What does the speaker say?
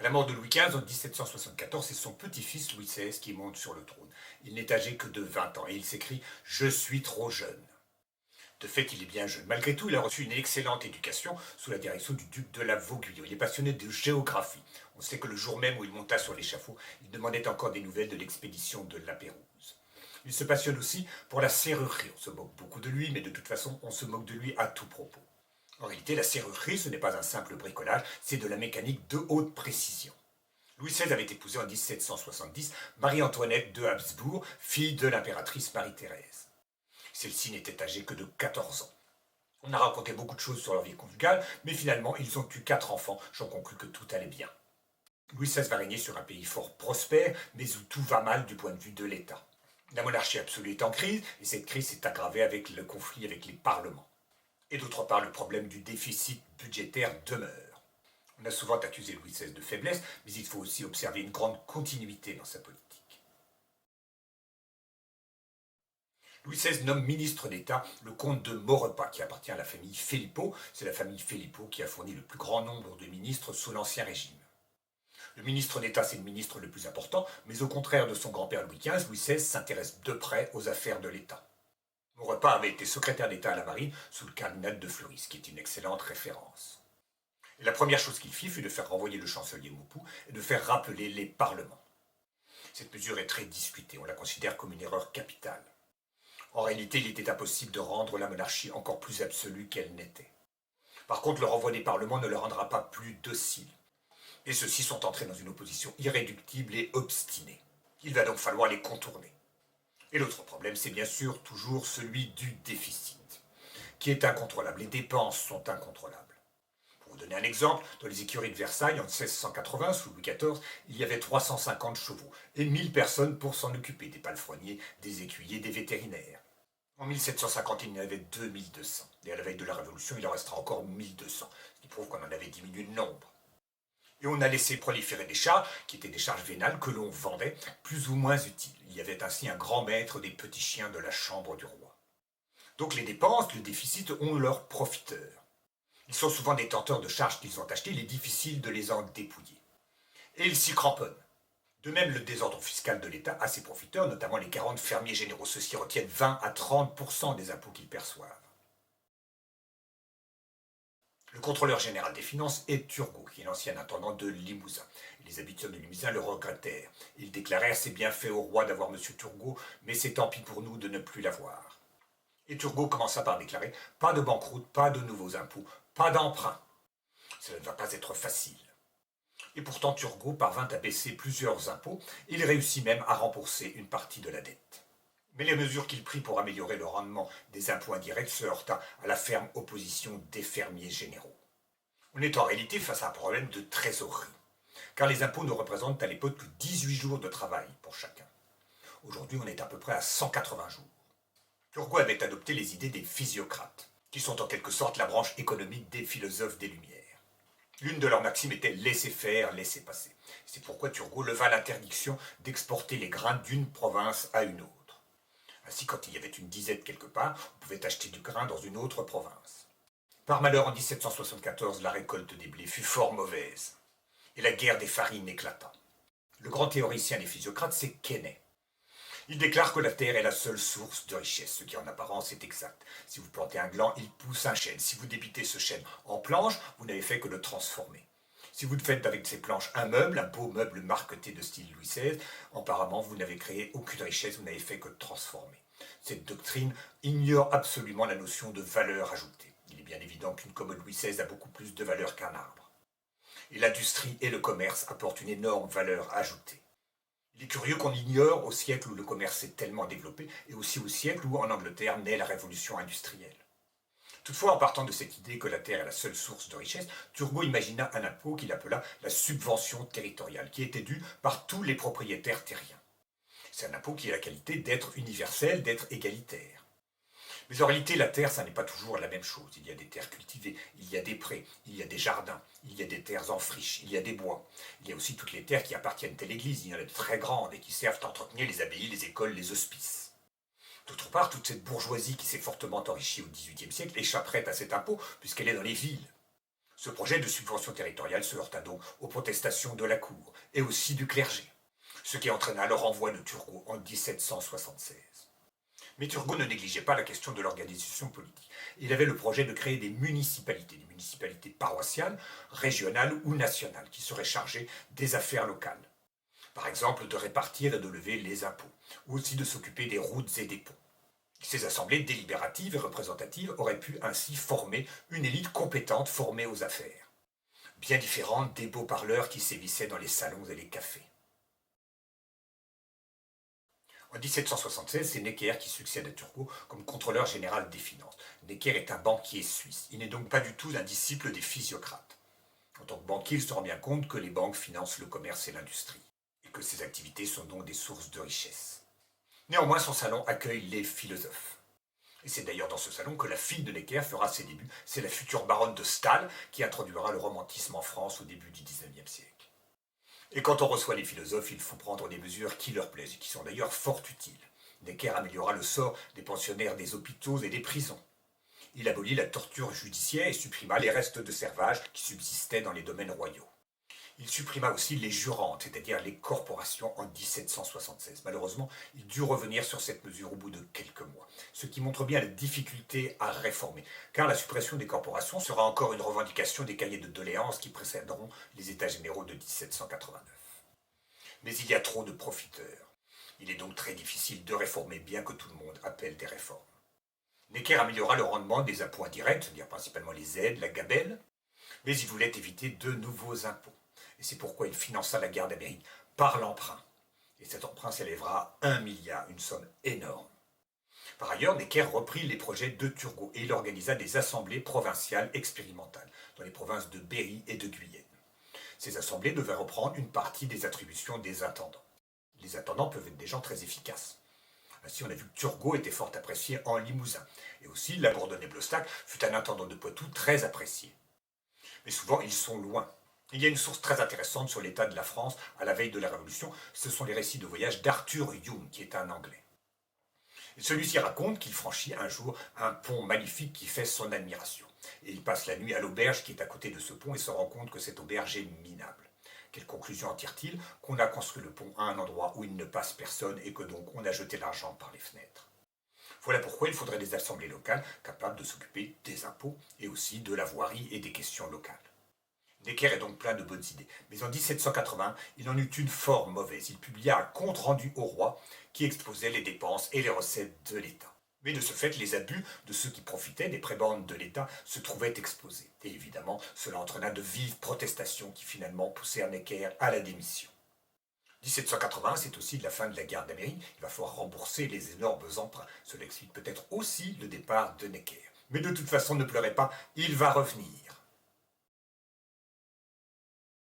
À la mort de Louis XV en 1774, c'est son petit-fils Louis XVI qui monte sur le trône. Il n'est âgé que de 20 ans et il s'écrie « Je suis trop jeune ». De fait, il est bien jeune. Malgré tout, il a reçu une excellente éducation sous la direction du duc de la Vauguyon. Il est passionné de géographie. On sait que le jour même où il monta sur l'échafaud, il demandait encore des nouvelles de l'expédition de la Pérouse. Il se passionne aussi pour la serrurerie. On se moque beaucoup de lui, mais de toute façon, on se moque de lui à tout propos. En réalité, la serrurerie, ce n'est pas un simple bricolage, c'est de la mécanique de haute précision. Louis XVI avait épousé en 1770 Marie-Antoinette de Habsbourg, fille de l'impératrice Marie-Thérèse. Celle-ci n'était âgée que de 14 ans. On a raconté beaucoup de choses sur leur vie conjugale, mais finalement, ils ont eu 4 enfants. J'en conclus que tout allait bien. Louis XVI va régner sur un pays fort prospère, mais où tout va mal du point de vue de l'État. La monarchie absolue est en crise, et cette crise s'est aggravée avec le conflit avec les parlements. Et d'autre part, le problème du déficit budgétaire demeure. On a souvent accusé Louis XVI de faiblesse, mais il faut aussi observer une grande continuité dans sa politique. Louis XVI nomme ministre d'État le comte de Maurepas, qui appartient à la famille Philippot. C'est la famille Philippot qui a fourni le plus grand nombre de ministres sous l'Ancien Régime. Le ministre d'État, c'est le ministre le plus important, mais au contraire de son grand-père Louis XV, Louis XVI s'intéresse de près aux affaires de l'État. Maurepas avait été secrétaire d'État à la Marine sous le cardinal de Fleury, ce qui est une excellente référence. Et la première chose qu'il fit fut de faire renvoyer le chancelier Maupoux et de faire rappeler les parlements. Cette mesure est très discutée, on la considère comme une erreur capitale. En réalité, il était impossible de rendre la monarchie encore plus absolue qu'elle n'était. Par contre, le renvoi des parlements ne le rendra pas plus docile. Et ceux-ci sont entrés dans une opposition irréductible et obstinée. Il va donc falloir les contourner. Et l'autre problème, c'est bien sûr toujours celui du déficit, qui est incontrôlable. Les dépenses sont incontrôlables. Pour vous donner un exemple, dans les écuries de Versailles, en 1680, sous Louis XIV, il y avait 350 chevaux et 1000 personnes pour s'en occuper, des palefreniers, des écuyers, des vétérinaires. En 1750, il y en avait 2200. Et à la veille de la Révolution, il en restera encore 1200, ce qui prouve qu'on en avait diminué le nombre. Et on a laissé proliférer des chars, qui étaient des charges vénales que l'on vendait, plus ou moins utiles. Il y avait ainsi un grand maître des petits chiens de la chambre du roi. Donc les dépenses, le déficit ont leurs profiteurs. Ils sont souvent détenteurs de charges qu'ils ont achetées, il est difficile de les en dépouiller. Et ils s'y cramponnent. De même, le désordre fiscal de l'État a ses profiteurs, notamment les 40 fermiers généraux. Ceux-ci retiennent 20 à 30% des impôts qu'ils perçoivent. Le contrôleur général des finances est Turgot, qui est l'ancien intendant de Limousin. Les habitants de Limousin le regrettèrent. Ils déclarèrent « C'est bien fait au roi d'avoir M. Turgot, mais c'est tant pis pour nous de ne plus l'avoir. » Et Turgot commença par déclarer « Pas de banqueroute, pas de nouveaux impôts, pas d'emprunt. Cela ne va pas être facile. » Et pourtant Turgot parvint à baisser plusieurs impôts, et il réussit même à rembourser une partie de la dette. Mais les mesures qu'il prit pour améliorer le rendement des impôts indirects se heurta à la ferme opposition des fermiers généraux. On est en réalité face à un problème de trésorerie, car les impôts ne représentent à l'époque que 18 jours de travail pour chacun. Aujourd'hui, on est à peu près à 180 jours. Turgot avait adopté les idées des physiocrates, qui sont en quelque sorte la branche économique des philosophes des Lumières. L'une de leurs maximes était « laisser faire, laisser passer ». C'est pourquoi Turgot leva l'interdiction d'exporter les grains d'une province à une autre. Ainsi, quand il y avait une disette quelque part, on pouvait acheter du grain dans une autre province. Par malheur, en 1774, la récolte des blés fut fort mauvaise, et la guerre des farines éclata. Le grand théoricien des physiocrates, c'est Quesnay. Il déclare que la terre est la seule source de richesse, ce qui en apparence est exact. Si vous plantez un gland, il pousse un chêne. Si vous débitez ce chêne en planche, vous n'avez fait que le transformer. Si vous faites avec ces planches un meuble, un beau meuble marqueté de style Louis XVI, apparemment vous n'avez créé aucune richesse, vous n'avez fait que transformer. Cette doctrine ignore absolument la notion de valeur ajoutée. Il est bien évident qu'une commode Louis XVI a beaucoup plus de valeur qu'un arbre. Et l'industrie et le commerce apportent une énorme valeur ajoutée. Il est curieux qu'on ignore au siècle où le commerce s'est tellement développé, et aussi au siècle où en Angleterre naît la révolution industrielle. Toutefois, en partant de cette idée que la terre est la seule source de richesse, Turgot imagina un impôt qu'il appela la subvention territoriale, qui était due par tous les propriétaires terriens. C'est un impôt qui a la qualité d'être universel, d'être égalitaire. Mais en réalité, la terre, ça n'est pas toujours la même chose. Il y a des terres cultivées, il y a des prés, il y a des jardins, il y a des terres en friche, il y a des bois. Il y a aussi toutes les terres qui appartiennent à l'église, il y en a de très grandes et qui servent à entretenir les abbayes, les écoles, les hospices. D'autre part, toute cette bourgeoisie qui s'est fortement enrichie au XVIIIe siècle échapperait à cet impôt puisqu'elle est dans les villes. Ce projet de subvention territoriale se heurta donc aux protestations de la cour et aussi du clergé, ce qui entraîna le renvoi de Turgot en 1776. Mais Turgot ne négligeait pas la question de l'organisation politique. Il avait le projet de créer des municipalités paroissiales, régionales ou nationales, qui seraient chargées des affaires locales. Par exemple, de répartir et de lever les impôts, ou aussi de s'occuper des routes et des ponts. Ces assemblées délibératives et représentatives auraient pu ainsi former une élite compétente formée aux affaires, bien différente des beaux parleurs qui sévissaient dans les salons et les cafés. En 1776, c'est Necker qui succède à Turgot comme contrôleur général des finances. Necker est un banquier suisse. Il n'est donc pas du tout un disciple des physiocrates. En tant que banquier, il se rend bien compte que les banques financent le commerce et l'industrie, et que ces activités sont donc des sources de richesse. Néanmoins, son salon accueille les philosophes. Et c'est d'ailleurs dans ce salon que la fille de Necker fera ses débuts. C'est la future baronne de Staël qui introduira le romantisme en France au début du XIXe siècle. Et quand on reçoit les philosophes, il faut prendre des mesures qui leur plaisent et qui sont d'ailleurs fort utiles. Necker améliorera le sort des pensionnaires des hôpitaux et des prisons. Il abolit la torture judiciaire et supprima les restes de servage qui subsistaient dans les domaines royaux. Il supprima aussi les jurantes, c'est-à-dire les corporations, en 1776. Malheureusement, il dut revenir sur cette mesure au bout de quelques mois, ce qui montre bien la difficulté à réformer, car la suppression des corporations sera encore une revendication des cahiers de doléances qui précéderont les États généraux de 1789. Mais il y a trop de profiteurs. Il est donc très difficile de réformer, bien que tout le monde appelle des réformes. Necker améliora le rendement des impôts indirects, c'est-à-dire principalement les aides, la gabelle, mais il voulait éviter de nouveaux impôts. Et c'est pourquoi il finança la guerre d'Amérique par l'emprunt. Et cet emprunt s'élèvera à 1 milliard, une somme énorme. Par ailleurs, Necker reprit les projets de Turgot et il organisa des assemblées provinciales expérimentales dans les provinces de Berry et de Guyenne. Ces assemblées devaient reprendre une partie des attributions des intendants. Les intendants peuvent être des gens très efficaces. Ainsi, on a vu que Turgot était fort apprécié en Limousin. Et aussi, la Bourdonnais-Blostac fut un intendant de Poitou très apprécié. Mais souvent, ils sont loin. Il y a une source très intéressante sur l'état de la France à la veille de la Révolution. Ce sont les récits de voyage d'Arthur Young, qui est un Anglais. Et celui-ci raconte qu'il franchit un jour un pont magnifique qui fait son admiration. Et il passe la nuit à l'auberge qui est à côté de ce pont et se rend compte que cette auberge est minable. Quelle conclusion en tire-t-il? Qu'on a construit le pont à un endroit où il ne passe personne et que donc on a jeté l'argent par les fenêtres. Voilà pourquoi il faudrait des assemblées locales capables de s'occuper des impôts et aussi de la voirie et des questions locales. Necker est donc plein de bonnes idées, mais en 1780, il en eut une fort mauvaise. Il publia un compte-rendu au roi qui exposait les dépenses et les recettes de l'État. Mais de ce fait, les abus de ceux qui profitaient des prébendes de l'État se trouvaient exposés. Et évidemment, cela entraîna de vives protestations qui finalement poussèrent Necker à la démission. 1780, c'est aussi la fin de la guerre d'Amérique. Il va falloir rembourser les énormes emprunts. Cela explique peut-être aussi le départ de Necker. Mais de toute façon, ne pleurez pas, il va revenir.